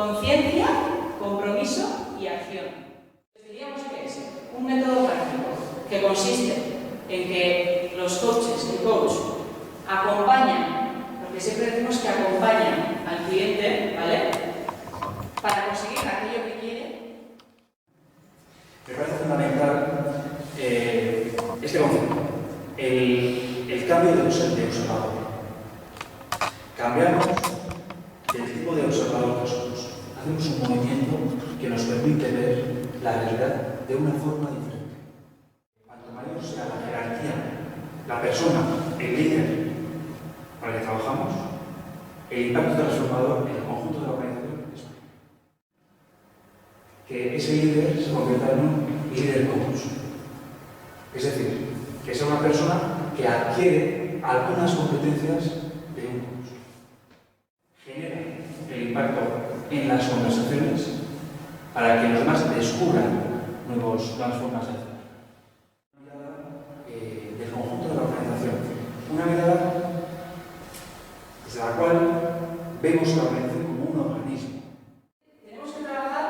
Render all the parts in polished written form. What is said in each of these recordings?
conciencia, compromiso y acción. Diríamos que es un método práctico que consiste en que los coaches y coach acompañan, porque siempre decimos que acompañan al cliente, ¿vale?, para conseguir aquello que quiere. Me parece fundamental este concepto, el cambio de observador. Cambiamos del tipo de observador que somos. Hacemos un movimiento que nos permite ver la realidad de una forma diferente. Cuanto mayor sea la jerarquía, la persona, el líder para el que trabajamos, el impacto transformador en el conjunto de la organización es mayor. Que ese líder se convierta en un líder coach. Es decir, que sea una persona que adquiere algunas competencias de un coach. Genera el impacto en las conversaciones para que los demás descubran nuevas formas de hacer. Una mirada del conjunto de la organización. Una mirada desde la cual vemos la organización como un organismo. Tenemos que trabajar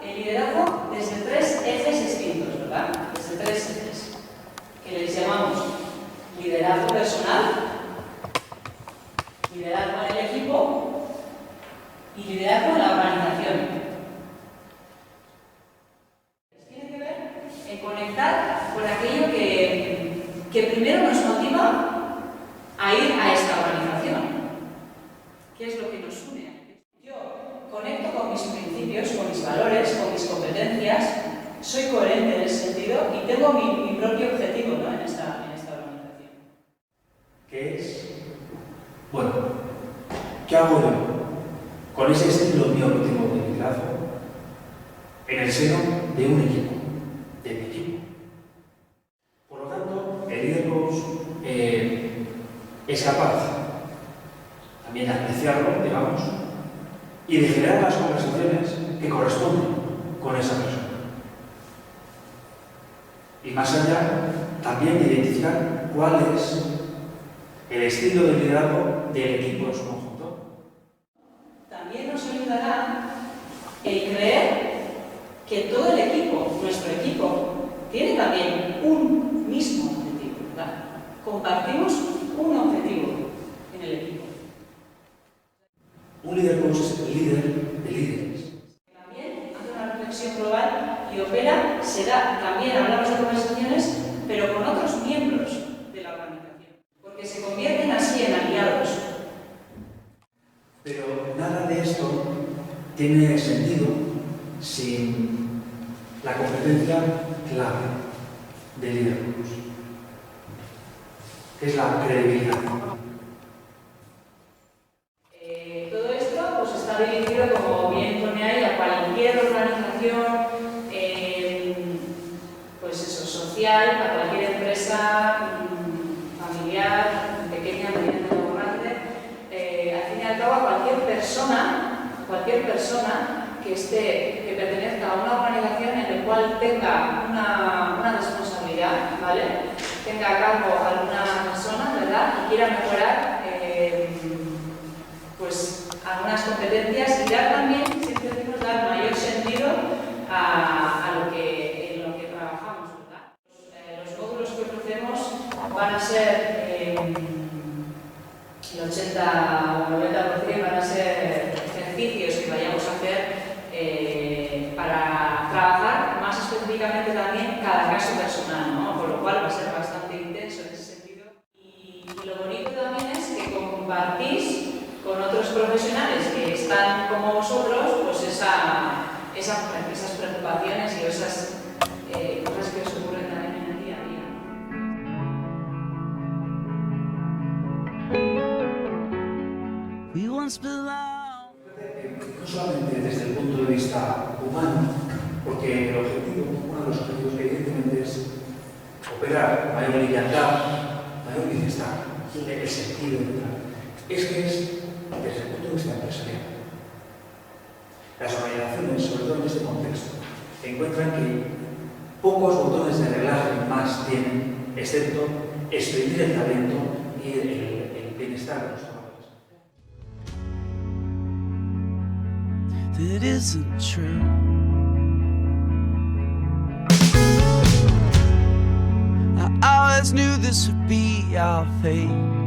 el liderazgo desde tres ejes distintos, ¿verdad? Desde tres ejes, que les llamamos liderazgo personal, liderazgo en el equipo y liderazgo en la organización. Tiene que ver en conectar con aquello que primero nos motiva a ir a esta organización. ¿Qué es lo que nos une? Yo conecto con mis principios, con mis valores, con mis competencias, soy coherente en ese sentido y tengo mi propio objetivo, ¿no?, en esta organización. ¿Qué es? Bueno, ¿qué hago yo con ese estilo mío que tengo de liderazgo en el seno de un equipo, de mi equipo? Por lo tanto, el líder coach es capaz también de apreciarlo, digamos, y de generar las conversaciones que corresponden con esa persona. Y más allá, también de identificar cuál es el estilo de liderazgo del equipo en su conjunto. También nos ayudará el creer que todo el equipo, nuestro equipo, tiene también un mismo objetivo, ¿verdad? Compartimos un objetivo en el equipo. Un líder coach es el líder de líderes. También hace una reflexión global y opera, también hablamos de conversaciones, pero con otros miembros de la organización, porque se convierten así en aliados. Pero nada de esto tiene sentido sin la competencia clave del líder coach, que es la credibilidad. Todo esto pues, está dirigido, como bien pone ahí, a cualquier organización pues eso, social, a cualquier empresa familiar, pequeña, mediana o grande, al fin y al cabo a cualquier persona que pertenezca a una organización en la cual tenga una responsabilidad, ¿vale?, tenga a cargo a alguna persona, ¿verdad?, y quiera mejorar pues algunas competencias y dar también, siempre decimos, dar mayor sentido en lo que trabajamos, ¿verdad? Los módulos que ofrecemos van a ser el 80 o 90% van a ser ejercicios que vayamos a hacer para trabajar más específicamente también cada caso personal, ¿no? Con lo cual va a ser bastante intenso en ese sentido. Y lo bonito también es que compartís con otros profesionales que están como vosotros, pues esas preocupaciones y esas cosas que os ocurren también en el día a día. No solamente desde el punto de vista humano, porque uno de los objetivos evidentemente es operar mayor liviandad, mayor bienestar, el sentido de tal. Es que es desde el punto de vista empresarial. Las organizaciones, sobre todo en este contexto, encuentran que pocos botones de reglaje más tienen, excepto exprimir el talento y el bienestar de los trabajadores. that isn't true. I always knew this would be our fate.